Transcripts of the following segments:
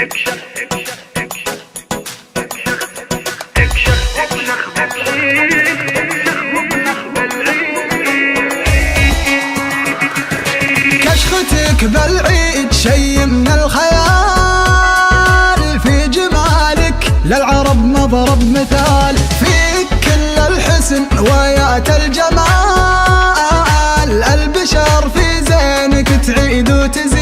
كشختك بالعيد شي من الخيال، في جمالك للعرب مضرب مثال، فيك كل الحسن ويات الجمال، البشر في زينك تعيد وتزيد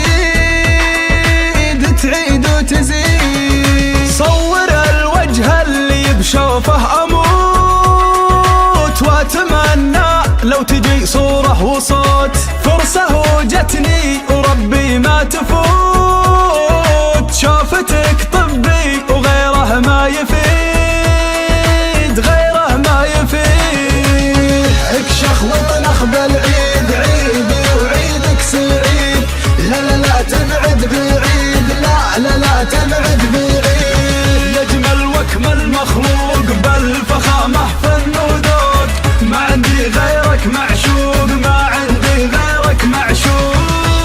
تعيد وتزيد. صور الوجه اللي بشوفه اموت، واتمنى لو تجي صورة وصوت، فرصة وجتني وربي ما تفوت، شوفتك طبي وغيره ما يفيد غيره ما يفيد. اكشخ وطنخ بالعيد عيدي وعيدك سعيد، لا لا لا تبعد بعيد، لا لا لا تبعد بعيد. يجمل واكمل مخلوق بالفخامة فن وذوق، ما عندي غيرك معشوق ما عندي غيرك معشوق.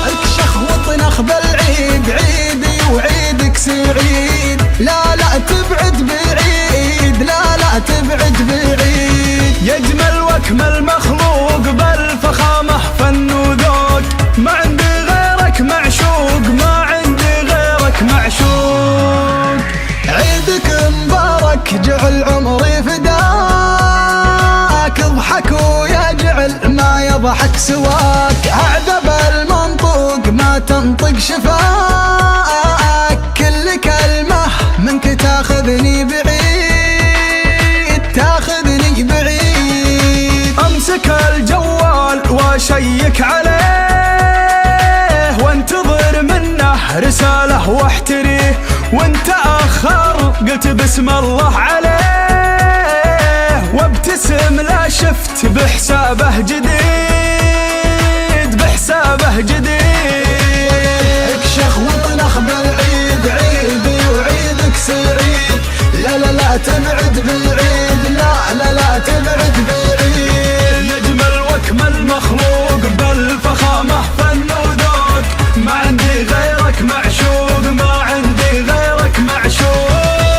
اكشخ وطنخ بالعيد عيدي وعيدك سعيد، لا لا تبعد بعيد، لا لا تبعد بعيد. يجمل واكمل مخلوق بالفخامة فن وذوق، ما عندي غيرك معشوق ما عندي غيرك معشوق. عيدك مبارك جعل عمري فداك، اضحك ويا جعل ما يضحك سواك، اعذب المنطوق ما تنطق شفاك، كل كلمة منك تاخذني بعيد تاخذني بعيد. امسك الجوال واشيك عليه، وانتظر منه رسالة واحتريه، وانت اخر قلت بسم الله عليه، وابتسم لا شفت بحسابه جديد بحسابه جديد. اكشخ وطنخ بالعيد عيدي وعيدك سعيد، لا لا لا تبعد بعيد، لا لا لا تبعد بعيد. يجمل واكمل مخلوق بالفخامة فن وذوق، ما عندي غيرك معشوق ما عندي غيرك معشوق.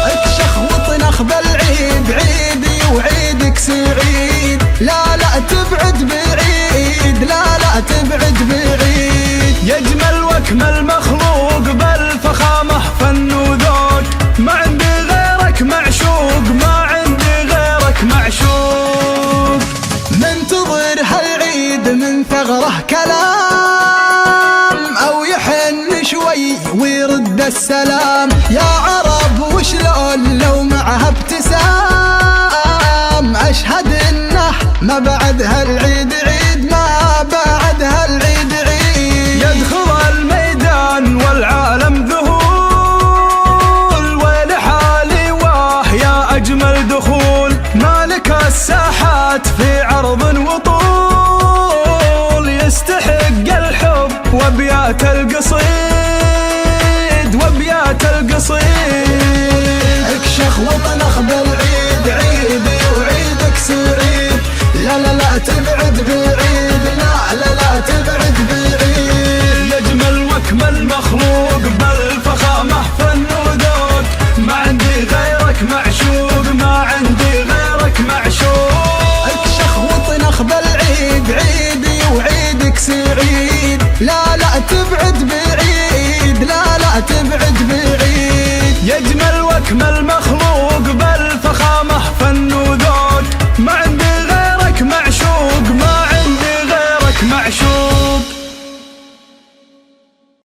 اكشخ وطنخ بالعيد عيدي وعيدك سعيد، لا لا تبعد بعيد، لا لا تبعد بعيد. يجمل واكمل مخلوق بالفخامة فن وذوق، ما عندي غيرك معشوق ما عندي غيرك معشوق. منتظر هالعيد من ثغره كلام، او يحن شوي ويرد السلام، يا عرب وشلون لو معها ابتسام، اشهد انه ما بعد هالعيد عيد، ما بعد هالعيد عيد. يدخل الميدان والعالم ذهول، ولحالي واه يا اجمل دخول، مالك الساحات في عرض وطول، يستحق الحب وابيات القصيد وابيات القصيد. اكشخ وطنخ بالعيد عيدي وعيدك سعيد، لا لا لا تبعد بعيد، لا لا لا تبعد بعيد. يجمل واكمل مخلوق بالفخامة فن وذوق، ما عندي غيرك معشوق ما عندي غيرك معشوق. اكشخ وطنخ بالعيد عيدي وعيدك سعيد، لا لا تبعد بعيد، لا لا تبعد بعيد. يجمل واكمل مخلوق بالفخامة فن وذوق، ما عندي غيرك معشوق ما عندي غيرك معشوق.